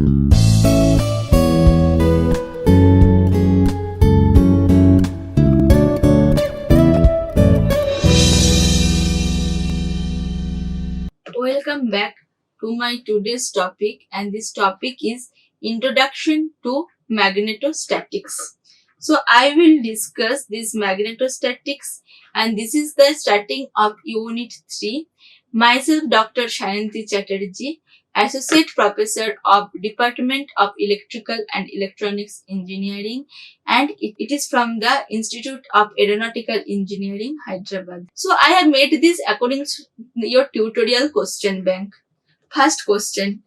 Welcome back to my today's topic, and this topic is Introduction to Magnetostatics. So I will discuss this magnetostatics, and this is the starting of Unit 3. Myself Dr. Sayanti Chatterjee, Associate Professor of Department of Electrical and Electronics Engineering, and it is from the Institute of Aeronautical Engineering, Hyderabad. So I have made this according to your tutorial question bank. First question.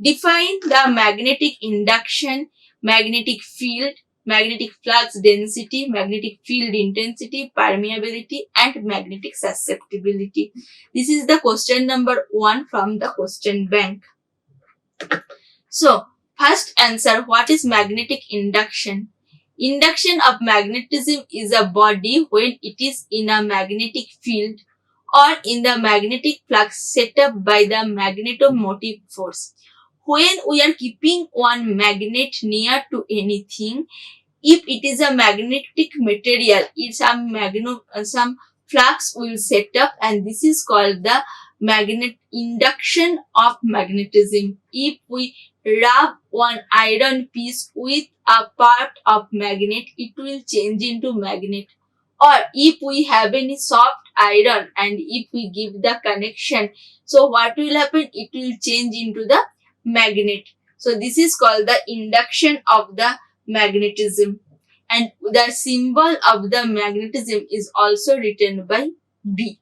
Define the magnetic induction, magnetic field, magnetic flux density, magnetic field intensity, permeability, and magnetic susceptibility. This is the question number 1 from the question bank. So, first answer, what is magnetic induction? Induction of magnetism is a body when it is in a magnetic field or in the magnetic flux set up by the magnetomotive force. When we are keeping one magnet near to anything, if it is a magnetic material, some flux will set up, and this is called the induction of magnetism. If we rub one iron piece with a part of magnet, it will change into magnet. Or if we have any soft iron and if we give the connection, so what will happen? It will change into the magnet. So this is called the induction of the magnetism, and the symbol of the magnetism is also written by B.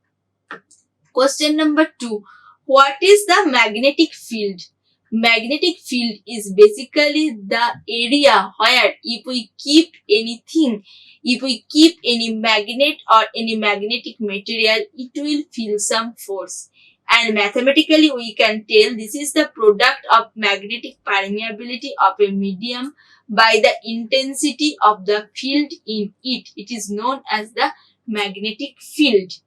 Question number 2. What is the magnetic field? Magnetic field is basically the area where if we keep anything, if we keep any magnet or any magnetic material, it will feel some force. And mathematically we can tell this is the product of magnetic permeability of a medium by the intensity of the field in it. It is known as the magnetic field.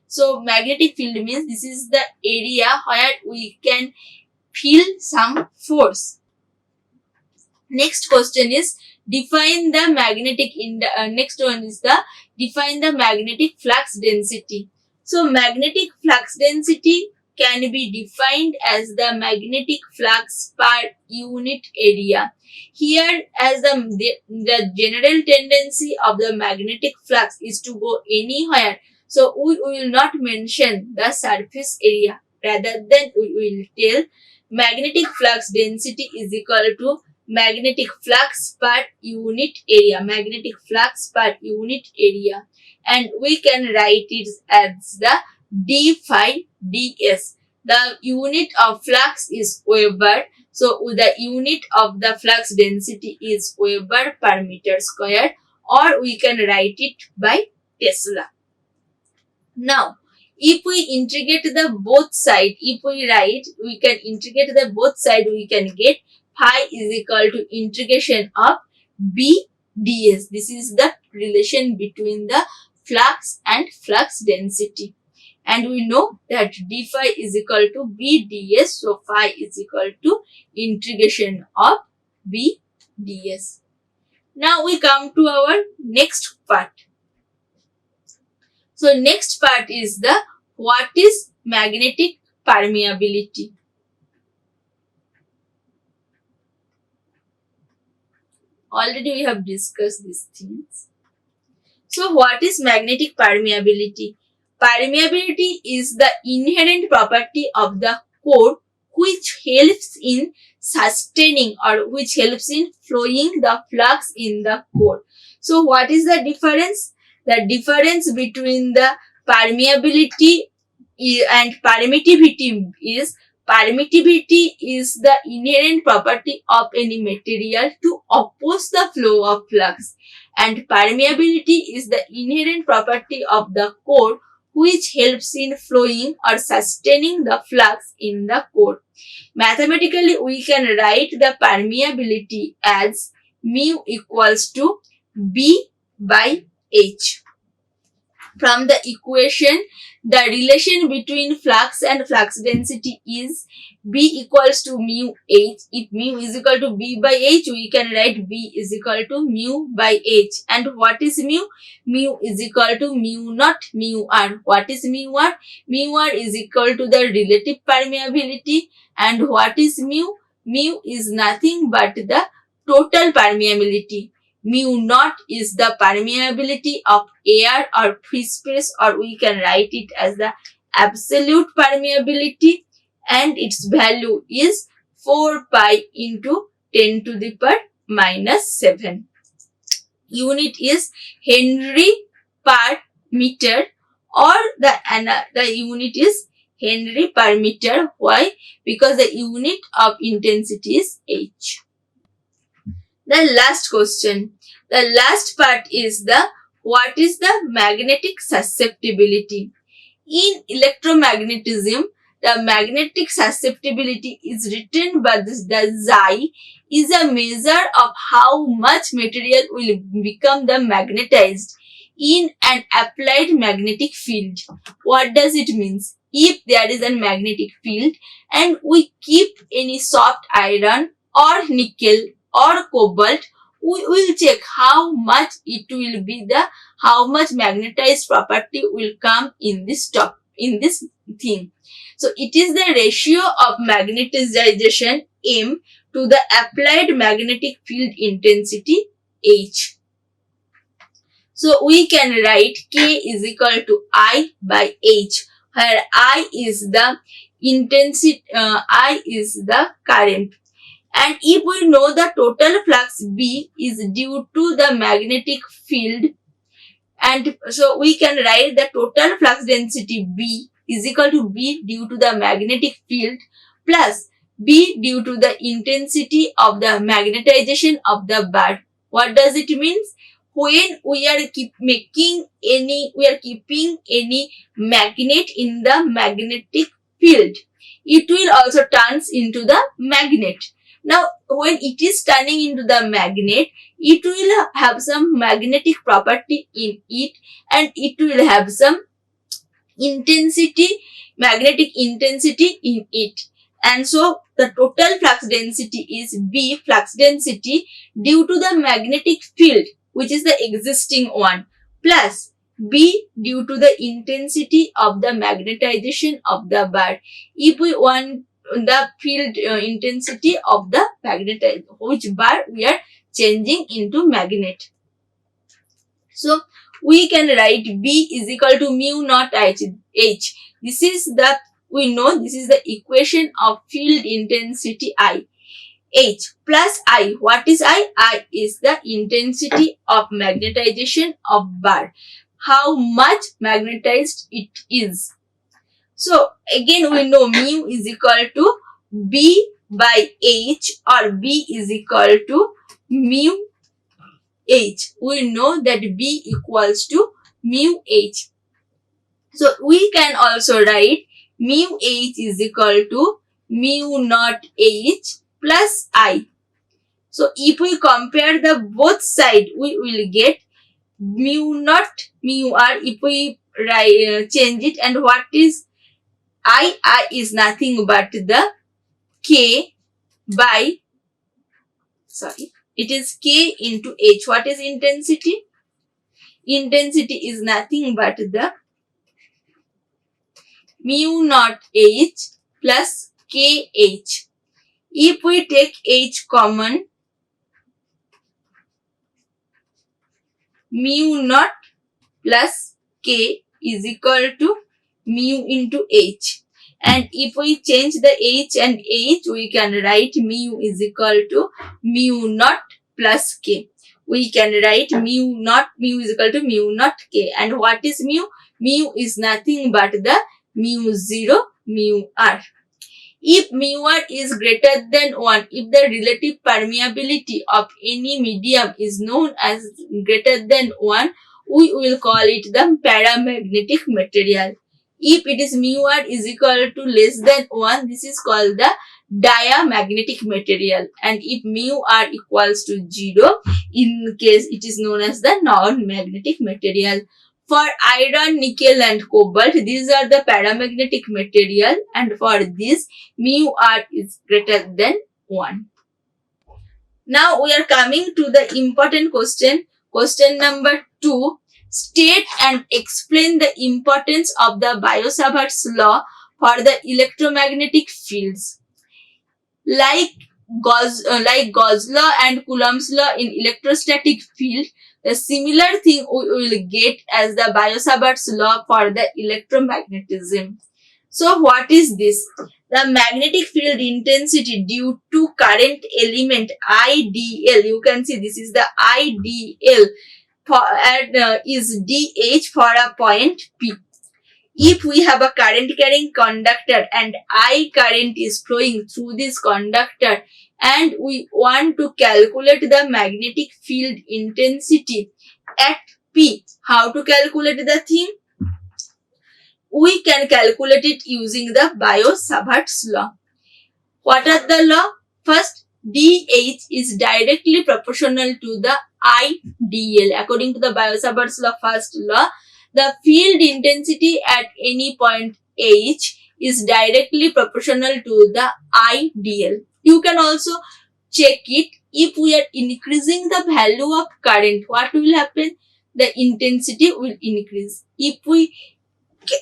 So magnetic field means this is the area where we can feel some force. Next question is define the magnetic next one is the define the magnetic flux density. So magnetic flux density can be defined as the magnetic flux per unit area. Here, as the general tendency of the magnetic flux is to go anywhere, so we will not mention the surface area. Rather than we will tell magnetic flux density is equal to magnetic flux per unit area. Magnetic flux per unit area. And we can write it as the d phi ds. The unit of flux is Weber. So the unit of the flux density is Weber per meter square, or we can write it by Tesla. Now, if we integrate the both side, if we write, we can integrate the both side, we can get phi is equal to integration of B ds. This is the relation between the flux and flux density. And we know that d phi is equal to B ds, so phi is equal to integration of B ds. Now we come to our next part. So next part is the what is magnetic permeability. Already we have discussed these things. So what is magnetic permeability? Permeability is the inherent property of the core which helps in sustaining or which helps in flowing the flux in the core. So what is the difference? The difference between the permeability and permittivity is the inherent property of any material to oppose the flow of flux, and permeability is the inherent property of the core which helps in flowing or sustaining the flux in the core. Mathematically, we can write the permeability as mu equals to B by H. From the equation, the relation between flux and flux density is B equals to mu H. If mu is equal to B by H, we can write B is equal to mu by H. And what is mu? Mu is equal to mu naught mu R. What is mu R? Mu R is equal to the relative permeability. And what is mu? Mu is nothing but the total permeability. Mu naught is the permeability of air or free space, or we can write it as the absolute permeability, and its value is 4 pi into 10 to the power minus 7. Unit is Henry per meter, or the unit is Henry per meter. Why? Because the unit of intensity is H. The last question. The last part is what is the magnetic susceptibility? In electromagnetism, the magnetic susceptibility is written by the Xi is a measure of how much material will become the magnetized in an applied magnetic field. What does it mean? If there is a magnetic field and we keep any soft iron or nickel or cobalt, we will check how much it will be how much magnetized property will come in this thing. So it is the ratio of magnetization M to the applied magnetic field intensity H. So we can write K is equal to I by H, where I is the intensity, I is the current. And if we know the total flux B is due to the magnetic field, and so we can write the total flux density B is equal to B due to the magnetic field plus B due to the intensity of the magnetization of the bar. What does it mean? When we are keeping any magnet in the magnetic field, it will also turns into the magnet. Now, when it is turning into the magnet, it will have some magnetic property in it, and it will have some magnetic intensity in it. And so, the total flux density is B flux density due to the magnetic field, which is the existing one, plus B due to the intensity of the magnetization of the bar. If we want the field intensity of the magnet, which bar we are changing into magnet. So we can write B is equal to mu naught H. This is we know this is the equation of field intensity I. H plus I. What is I? I is the intensity of magnetization of bar. How much magnetized it is. So again we know mu is equal to B by H, or B is equal to mu H. We know that B equals to mu H. So we can also write mu H is equal to mu naught H plus I. So if we compare the both side, we will get mu naught mu R if we change it. And what is I is nothing but the K by, it is K into H. What is intensity? Intensity is nothing but the mu naught H plus KH. If we take H common, mu naught plus K is equal to mu into H. And if we change the H and H, we can write mu is equal to mu naught plus K. We can write mu is equal to mu naught K. And what is mu? Mu is nothing but the mu 0 mu R. If mu R is greater than 1, if the relative permeability of any medium is known as greater than 1, we will call it the paramagnetic material. If it is mu R is equal to less than 1, this is called the diamagnetic material. And if mu R equals to 0, in case it is known as the non-magnetic material. For iron, nickel and cobalt, these are the paramagnetic material, and for this mu r is greater than 1. Now we are coming to the important question. Question number 2. State and explain the importance of the Biosavers law for the electromagnetic fields. Like Gauss law and Coulomb's law in electrostatic field, the similar thing we will get as the Biosavers law for the electromagnetism. So what is this? The magnetic field intensity due to current element IDL, you can see this is the IDL, is dH for a point P. If we have a current carrying conductor and I current is flowing through this conductor and we want to calculate the magnetic field intensity at P, how to calculate the thing? We can calculate it using the Biosavers law. What are the law? First, dH is directly proportional to the IDL. According to the Biosavers law, first law, the field intensity at any point H is directly proportional to the IDL. You can also check it. If we are increasing the value of current, what will happen? The intensity will increase. If we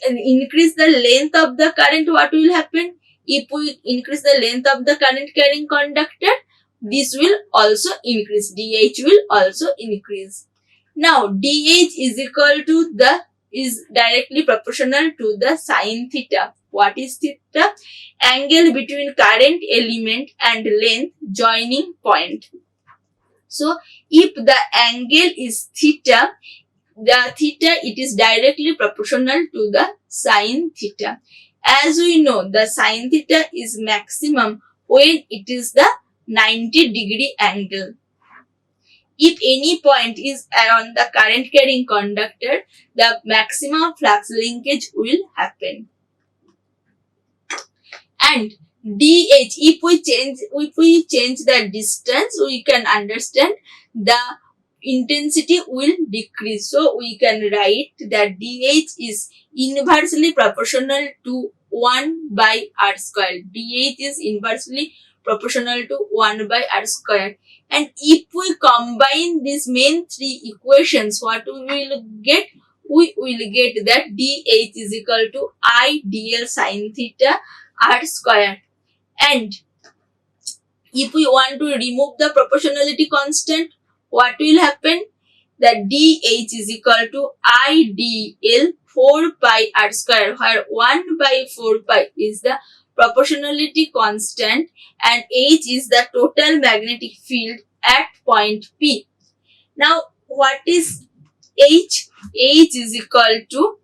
increase the length of the current, what will happen? If we increase the length of the current carrying conductor, this will also increase. dH will also increase. Now dH is directly proportional to the sine theta. What is theta? Angle between current element and length joining point. So if the angle is theta, it is directly proportional to the sine theta. As we know, the sine theta is maximum when it is the 90-degree angle. If any point is on the current carrying conductor, the maximum flux linkage will happen. And dH, if we change the distance, we can understand the intensity will decrease. So we can write that dH is inversely proportional to 1 by r square. dH is inversely proportional to 1 by r square. And if we combine these main three equations, what we will get? We will get that dH is equal to IDL sine theta r square. And if we want to remove the proportionality constant, what will happen? That dH is equal to IDL 4 pi r square, where 1 by 4 pi is the proportionality constant and H is the total magnetic field at point P. Now what is H? H is equal to,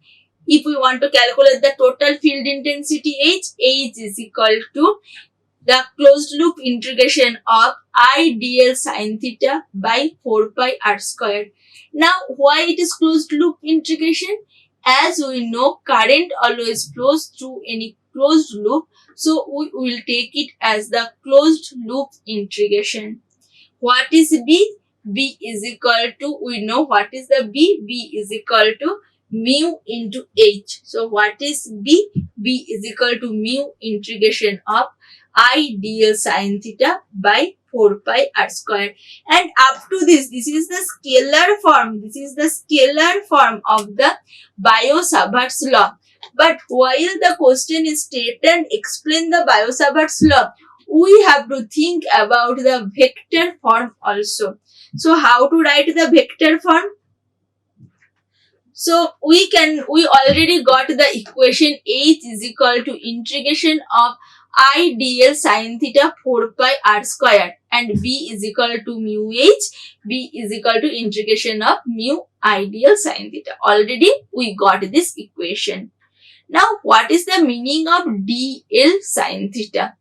if we want to calculate the total field intensity H is equal to the closed loop integration of IDL sine theta by 4 pi r square. Now why it is closed loop integration? As we know, current always flows through any closed loop, so we will take it as the closed loop integration. What is B? B is equal to, we know what is the B? B is equal to mu into H. So what is B? B is equal to mu integration of IDL sine theta by 4 pi r square. And up to this is the scalar form. This is the scalar form of the Biosavers law. But while the question is state and explain the Biosavers law, we have to think about the vector form also. So how to write the vector form? So we already got the equation H is equal to integration of IDL sine theta 4 pi r square and B is equal to mu H. B is equal to integration of mu IDL sine theta. Already we got this equation. Now what is the meaning of DL sine theta?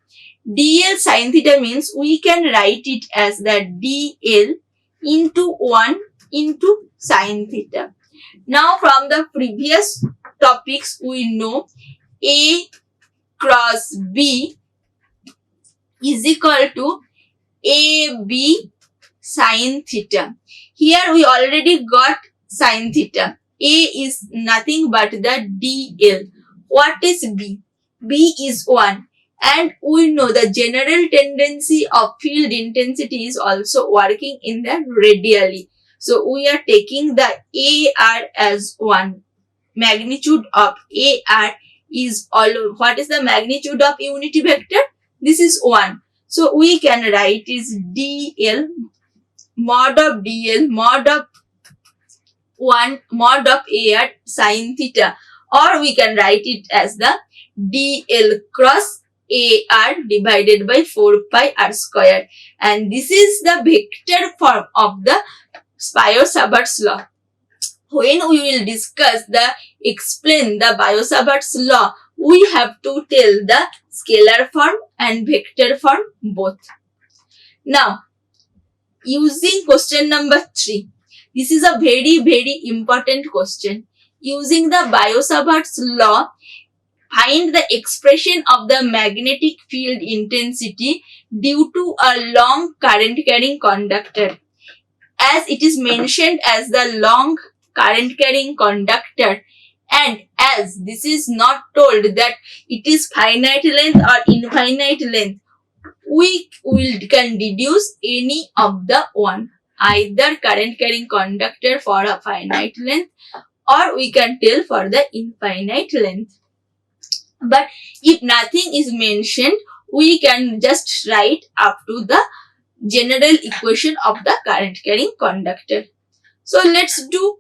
DL sine theta means we can write it as the DL into 1 into sine theta. Now from the previous topics we know A cross B is equal to AB sine theta. Here we already got sine theta. A is nothing but the dl. What is B? B is 1. And we know the general tendency of field intensity is also working in the radially. So we are taking the AR as 1. Magnitude of AR is all. What is the magnitude of unity vector? This is 1. So we can write is dl mod of 1 mod of AR sine theta, or we can write it as the dl cross AR divided by 4 pi r square, and this is the vector form of the Biosavers law. When we will explain the Biosavers law, we have to tell the scalar form and vector form both. Now, using question number 3. This is a very important question. Using the Biosavers law, find the expression of the magnetic field intensity due to a long current carrying conductor. As it is mentioned as the long current carrying conductor, and as this is not told that it is finite length or infinite length, we can deduce any of the one, either current carrying conductor for a finite length, or we can tell for the infinite length. But if nothing is mentioned, we can just write up to the general equation of the current carrying conductor. So let's do.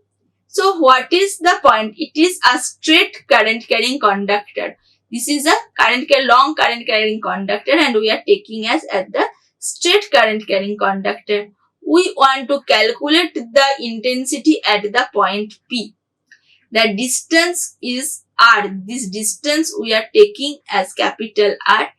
So what is the point? It is a straight current carrying conductor. This is a long current carrying conductor, and we are taking as the straight current carrying conductor. We want to calculate the intensity at the point P. The distance is R. This distance we are taking as capital R,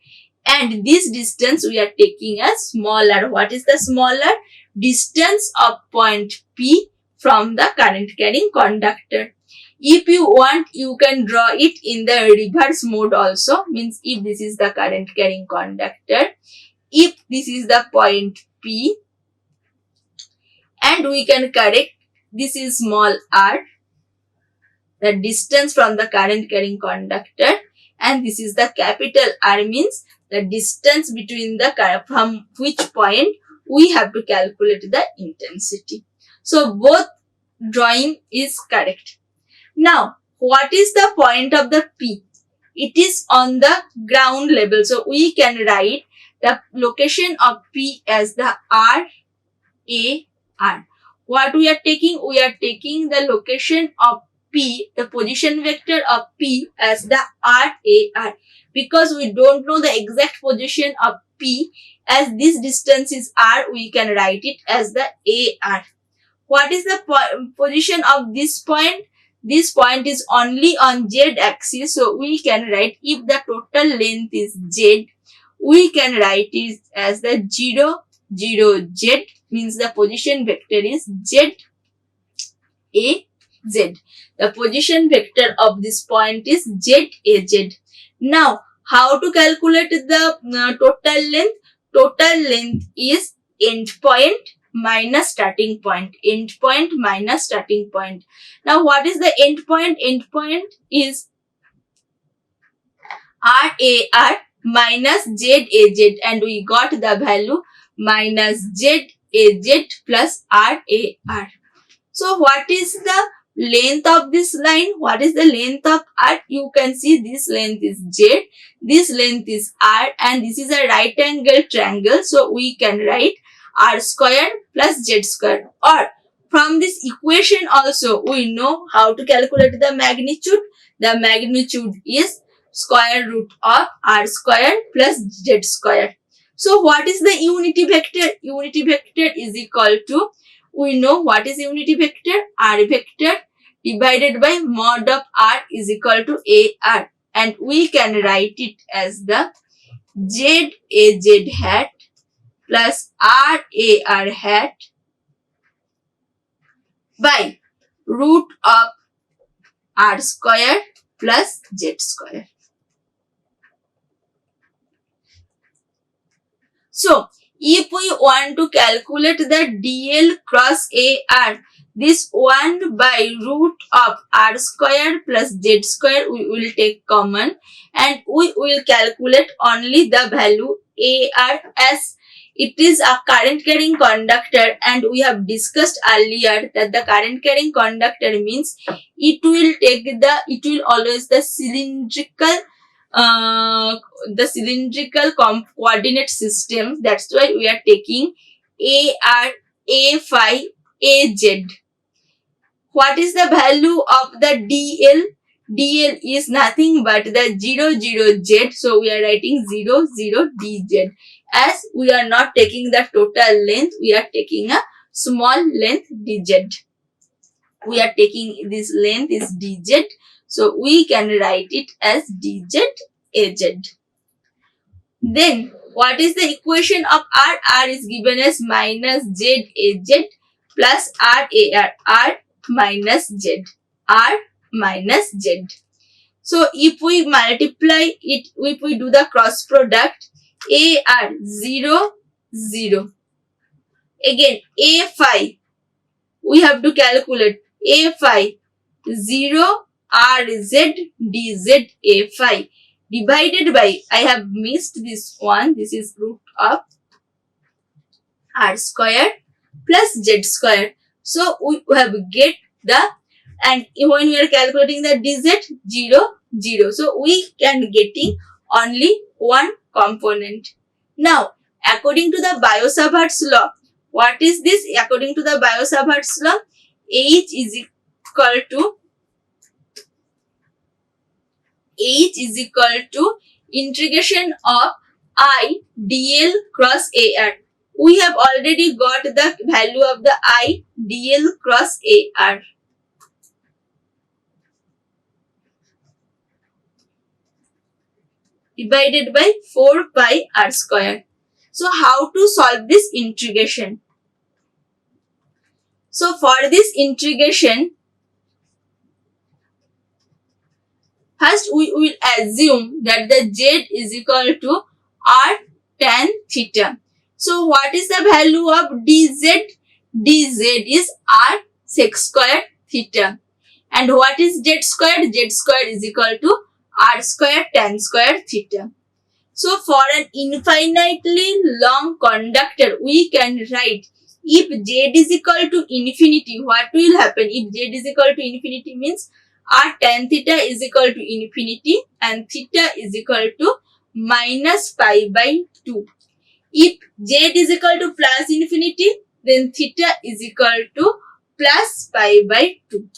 and this distance we are taking as small r. What is the smaller? Distance of point P from the current carrying conductor. If you want, you can draw it in the reverse mode also. Means if this is the current carrying conductor, if this is the point P, and we can correct, this is small r, the distance from the current carrying conductor, and this is the capital R, means the distance between the from which point we have to calculate the intensity. So both drawing is correct. Now, what is the point of the P? It is on the ground level. So we can write the location of P as the R, A, R. What we are taking? We are taking the location of P, the position vector of P as the R, A, R. Because we don't know the exact position of P, as this distance is R, we can write it as the A, R. What is the position of this point? This point is only on Z axis, so we can write, if the total length is Z, we can write it as the 0, 0, Z, means the position vector is Z, A, Z. The position vector of this point is Z, A, Z. Now, how to calculate the total length? Total length is end point minus starting point. End point minus starting point. Now, what is the end point? End point is RAR minus ZAZ, and we got the value minus ZAZ plus RAR. So, what is the length of this line? What is the length of R? You can see this length is Z, this length is R, and this is a right angle triangle. So, we can write R square plus Z square. Or from this equation also, we know how to calculate the magnitude. The magnitude is square root of R square plus Z square. So, what is the unity vector? Unity vector is equal to, we know what is unity vector? R vector divided by mod of R is equal to AR, and we can write it as the ZAZ hat plus RAR hat by root of R square plus Z square. So, If we want to calculate the dl cross AR, this 1 by root of r square plus z square we will take common, and we will calculate only the value AR as it is a current carrying conductor, and we have discussed earlier that the current carrying conductor means it will always the cylindrical coordinate system. That's why we are taking AR, A phi, AZ. What is the value of the DL? DL is nothing but the 0, 0, Z. So we are writing 0, 0, DZ. As we are not taking the total length, we are taking a small length DZ. We are taking this length is DZ. So we can write it as DZ AZ. Then what is the equation of R? R is given as minus Z AZ plus R AR. R minus Z. R minus Z. So if we multiply it, if we do the cross product, AR 0, 0. Again A phi, we have to calculate A phi 0 RZ DZ A phi divided by, I have missed this one, this is root of r square plus z square. So we have get the, and when we are calculating the dz 0, 0. So we can getting only one component. Now according to the Biosavers law, what is this? According to the Biosavers law, H is equal to integration of I dl cross AR. We have already got the value of the I dl cross AR. Divided by 4 pi r square. So how to solve this integration? So for this integration, first we will assume that the z is equal to r tan theta. So what is the value of dz? Dz is r sec square theta. And what is z square? Z square is equal to r square tan square theta. So for an infinitely long conductor, we can write, if z is equal to infinity, what will happen? If z is equal to infinity means r tan theta is equal to infinity and theta is equal to minus pi by 2. If z is equal to plus infinity, then theta is equal to plus pi by 2.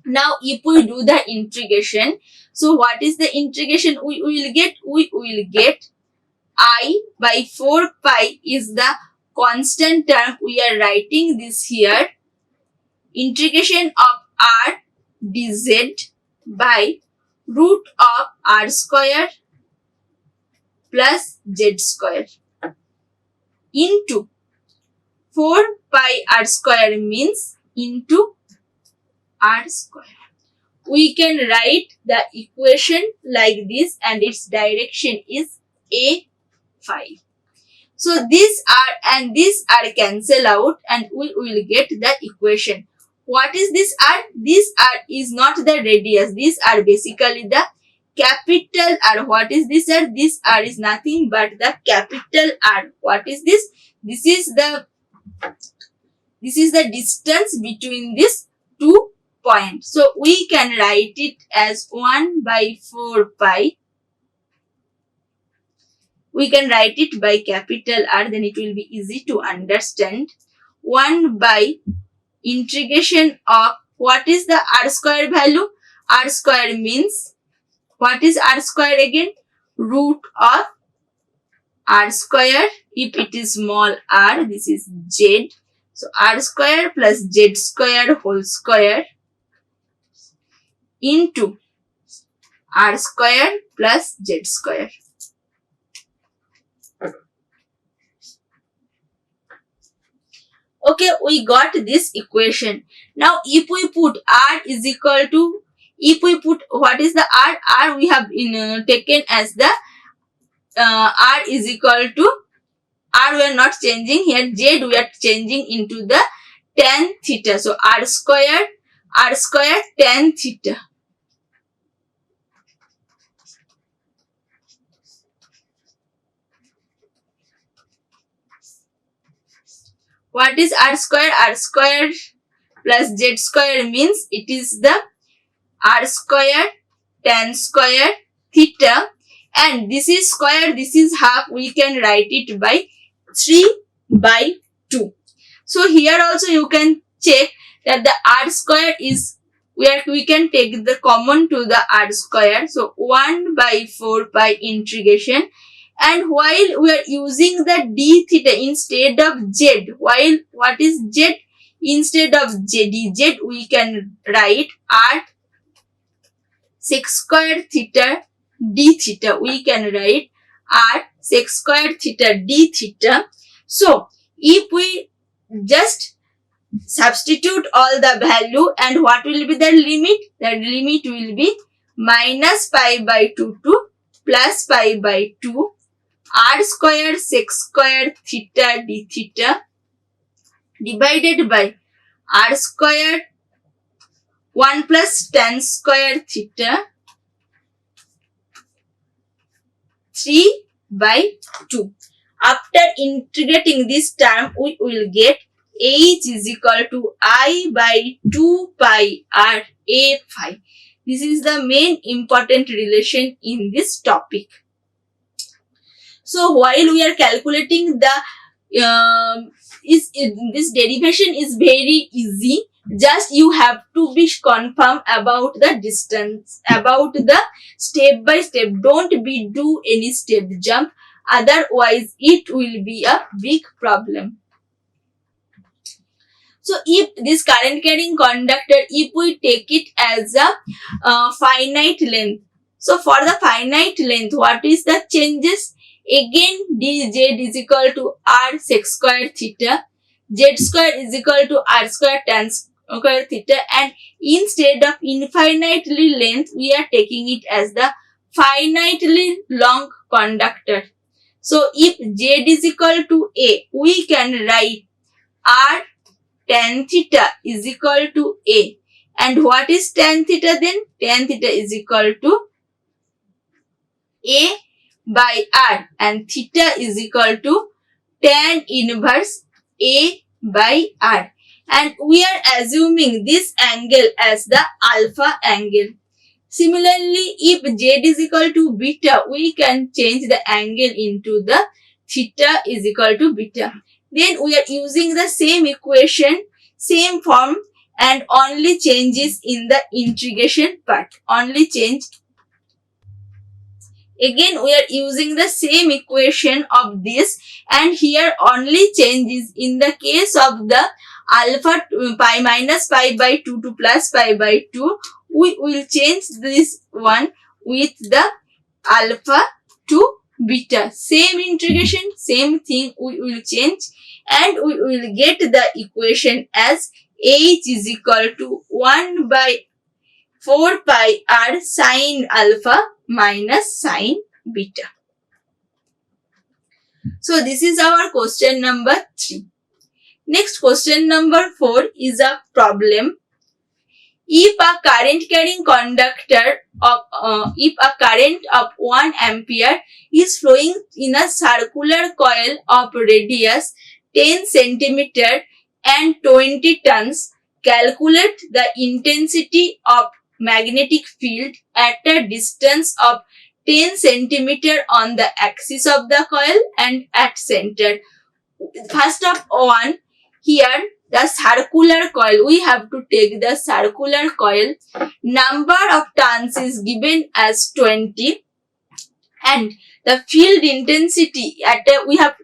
Now if we do the integration, so what is the integration we will get? We will get I by 4 pi is the constant term. We are writing this here. Integration of r dz by root of r square plus z square into 4 pi r square means into r square. We can write the equation like this and its direction is A phi. So this r and this r cancel out and we will get the equation. What is this r? This r is not the radius. These are basically the capital R. What is this r? This r is nothing but the capital R. What is this? This is the distance between these two points. So we can write it as 1 by 4 pi. We can write it by capital R, then it will be easy to understand. 1 by integration of, what is the r square value? R square means, what is r square again? Root of r square. If it is small r, this is z. So r square plus z square whole square into r square plus z square. Okay, we got this equation. Now if we put r is equal to, if we put, what is the r? R we have taken as the r is equal to R we are not changing here, Z we are changing into the tan theta. So R square tan theta. What is R square? R square plus Z square means it is the R square tan square theta, and this is square, this is half, we can write it by 3/2. So here also you can check that the R square is where we can take the common to the R square. So 1/4 pi integration, and while we are using the d theta instead of z, while what is z? Instead of dz we can write R sec square theta d theta. We can write R sec square theta d theta. So if we just substitute all the value, and what will be the limit? The limit will be minus pi/2 to plus pi/2 R square sec square theta d theta divided by R square 1 plus tan square theta 3/2. After integrating this term, we will get H is equal to I/2 pi R A phi. This is the main important relation in this topic. So while we are calculating the this derivation is very easy. Just you have to be confirm about the distance, about the step by step. Don't be do any step jump. Otherwise, it will be a big problem. So if this current carrying conductor, if we take it as a finite length. So for the finite length, what is the changes? Again, dz is equal to R sec square theta. Z square is equal to R square tan square theta, and instead of infinitely length, we are taking it as the finitely long conductor. So if Z is equal to A, we can write R tan theta is equal to A. And what is tan theta then? Tan theta is equal to A by R, and theta is equal to tan inverse A by R. And we are assuming this angle as the alpha angle. Similarly, if Z is equal to beta, we can change the angle into the theta is equal to beta. Then we are using the same equation, same form, and only changes in the integration part. Only change. Again, we are using the same equation of this, and here only changes in the case of the alpha pi minus pi/2 to plus pi/2. We will change this one with the alpha to beta. Same integration, same thing we will change, and we will get the equation as H is equal to 1/4 pi R sin alpha minus sin beta. So this is our question number 3. Next, question number 4 is a problem. If a current carrying conductor of if a current of 1 ampere is flowing in a circular coil of radius 10 centimeter and 20 tons, calculate the intensity of magnetic field at a distance of 10 centimeter on the axis of the coil and at center. First of all, here the circular coil, we have to take the circular coil. Number of turns is given as 20, and the field intensity we have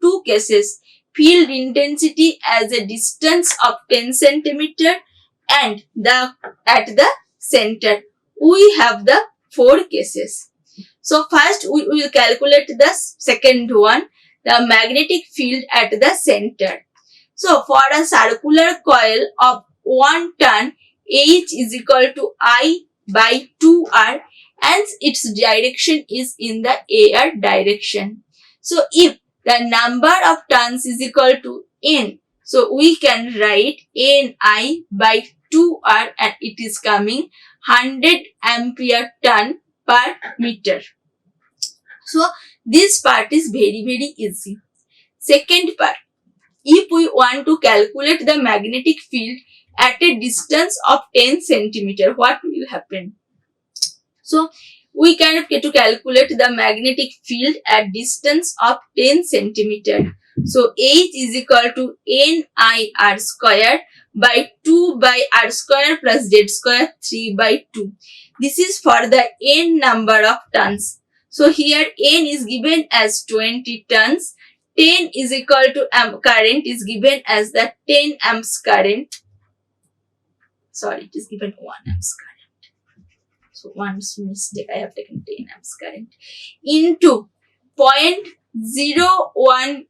two cases. Field intensity as a distance of 10 centimeter and at the center. We have the 4 cases. So first we will calculate the second one, the magnetic field at the center. So for a circular coil of 1 ton, H is equal to I/2R, and its direction is in the AR direction. So if the number of turns is equal to N. So we can write Ni by 2R and it is coming 100 ampere turn per meter. So this part is very easy. Second part, if we want to calculate the magnetic field at a distance of 10 centimeter, what will happen? So we can to calculate the magnetic field at distance of 10 centimeter. So H is equal to NIR square by 2 by R square plus Z square 3 by 2. This is for the N number of turns. So here N is given as 20 turns. 10 is equal to current is given as the 10 amps current. Sorry, it is given 1 amps current. So one mistake, I have taken 10 amps current into 0.01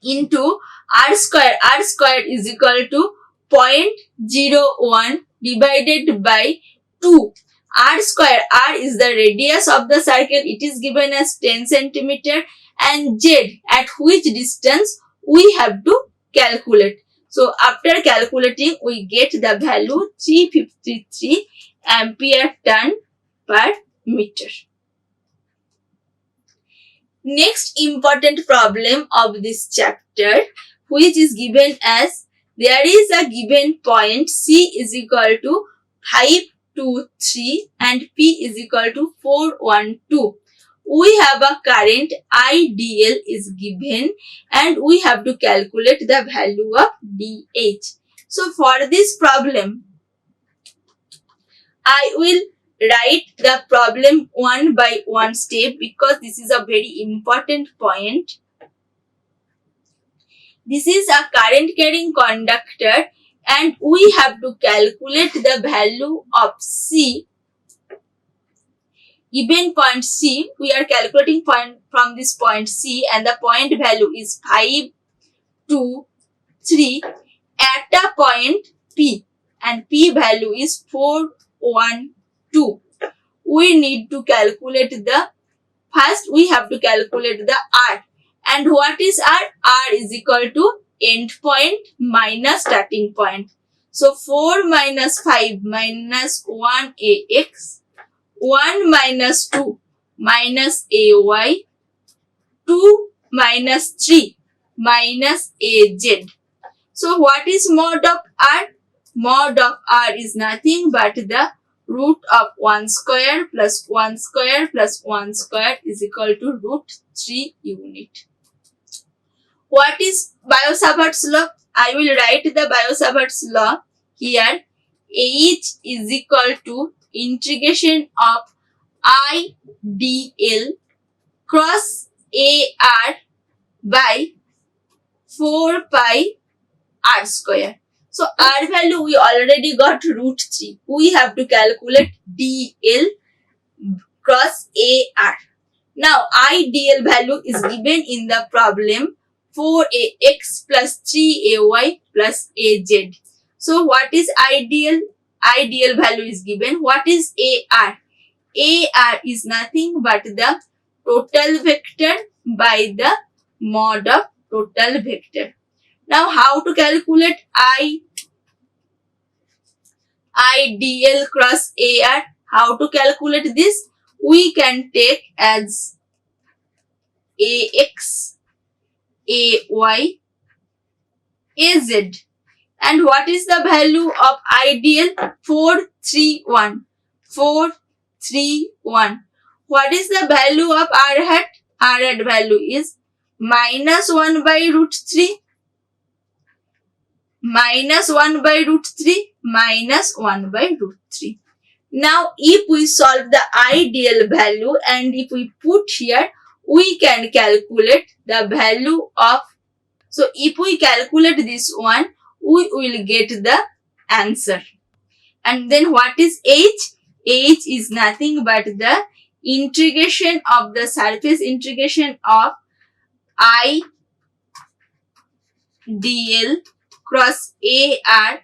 into R square. R square is equal to 0.01 divided by 2. R square, R is the radius of the circle. It is given as 10 centimeter and Z at which distance we have to calculate. So after calculating, we get the value 353 ampere turn per meter. Next important problem of this chapter, which is given as there is a given point C is equal to 523 and P is equal to 412. We have a current IDL is given and we have to calculate the value of DH. So for this problem, I will write the problem one by one step because this is a very important point. This is a current carrying conductor and we have to calculate the value of C. Given point C, we are calculating point from this point C and the point value is 5, 2, 3 at a point P and P value is 4, 1, 2. We need to calculate the, first we have to calculate the R. And what is R? R is equal to end point minus starting point. So 4 minus 5 minus 1 AX, 1 minus 2 minus AY, 2 minus 3 minus AZ. So what is mod of R? Mod of R is nothing but the root of 1 square plus 1 square plus 1 square is equal to root 3 unit. What is Biosavers Law? I will write the Biosavers Law here. H is equal to integration of IDL cross AR by 4 pi R square. So R value we already got root 3. We have to calculate DL cross AR. Now IDL value is given in the problem 4AX plus 3AY plus AZ. So what is IDL? IDL value is given. What is AR? AR is nothing but the total vector by the mod of total vector. Now how to calculate IDL cross AR? How to calculate this? We can take as AX, AY, AZ. And what is the value of IDL? 431. 431. What is the value of R hat? R hat value is minus 1 by root 3. Minus 1 by root 3. Minus 1 by root 3. Now if we solve the IDL value and if we put here, we can calculate the value of. So if we calculate this one, we will get the answer. And then what is H? H is nothing but the integration of the surface integration of IDL cross AR.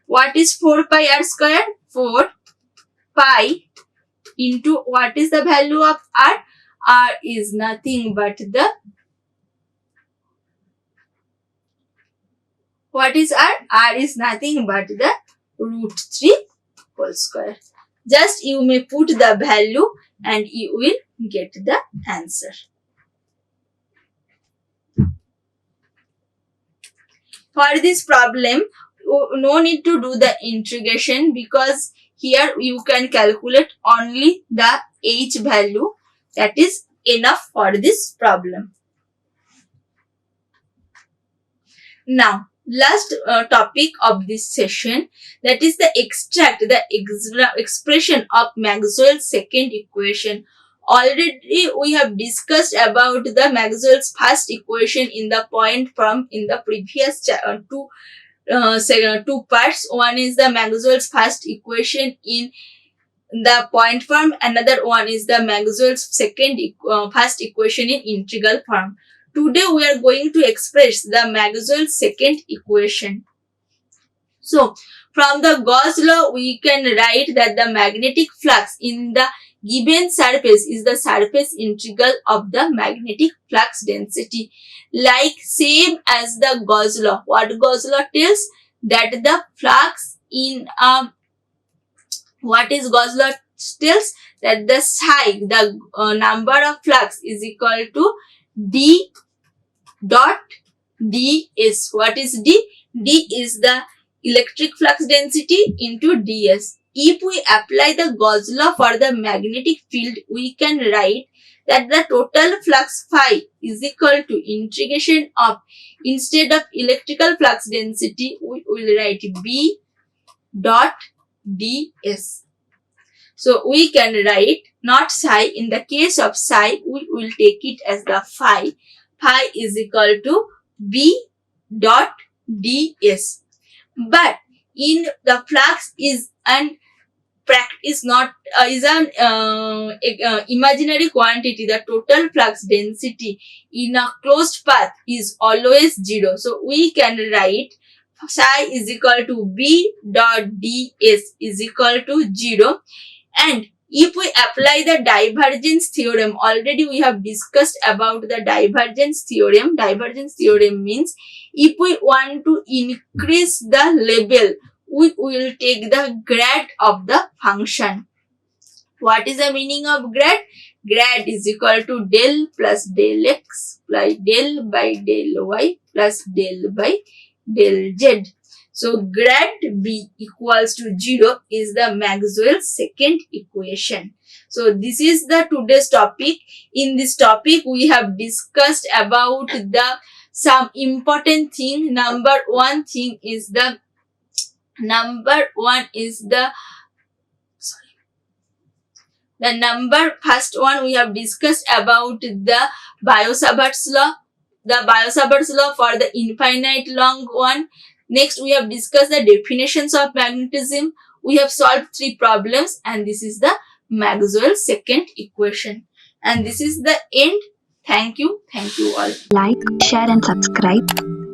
What is 4 pi R square? 4 pi into what is the value of R? R is nothing but the, what is R? R is nothing but the root 3 whole square. Just you may put the value and you will get the answer. For this problem, no need to do the integration because here you can calculate only the H value. That is enough for this problem. Now, last topic of this session, that is the extract the expression of Maxwell's second equation. Already we have discussed about the Maxwell's first equation in the point form in the previous two parts. One is the Maxwell's first equation in the point form, another one is the Maxwell's first equation in integral form. Today we are going to express the Maxwell's second equation. So, from the Gauss law, we can write that the magnetic flux in the given surface is the surface integral of the magnetic flux density. Like same as the Gauss law. What Gauss law tells? That the flux in what is Gauss law tells? That the psi, the number of flux is equal to d dot ds. What is d? D is the electric flux density into ds. If we apply the Gauss law for the magnetic field, we can write that the total flux phi is equal to integration of, instead of electrical flux density, we will write b dot ds. So we can write not psi. In the case of psi, we will take it as the phi. Phi is equal to b dot ds. But in the flux is an imaginary quantity. The total flux density in a closed path is always 0. So we can write psi is equal to b dot ds is equal to 0. And if we apply the divergence theorem, already we have discussed about the divergence theorem. Divergence theorem means if we want to increase the level, we will take the grad of the function. What is the meaning of grad? Grad is equal to del plus del x plus del by del y plus del by del z. So grad b equals to 0 is the Maxwell's second equation. So this is the today's topic. In this topic, we have discussed about the some important thing. Number one is the first one we have discussed about the Biosavers Law. The Biosavers Law for the infinite long one. Next, we have discussed the definitions of magnetism. We have solved 3 problems, and this is the Maxwell's second equation. And this is the end. Thank you. Thank you all. Like, share and subscribe.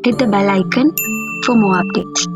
Hit the bell icon for more updates.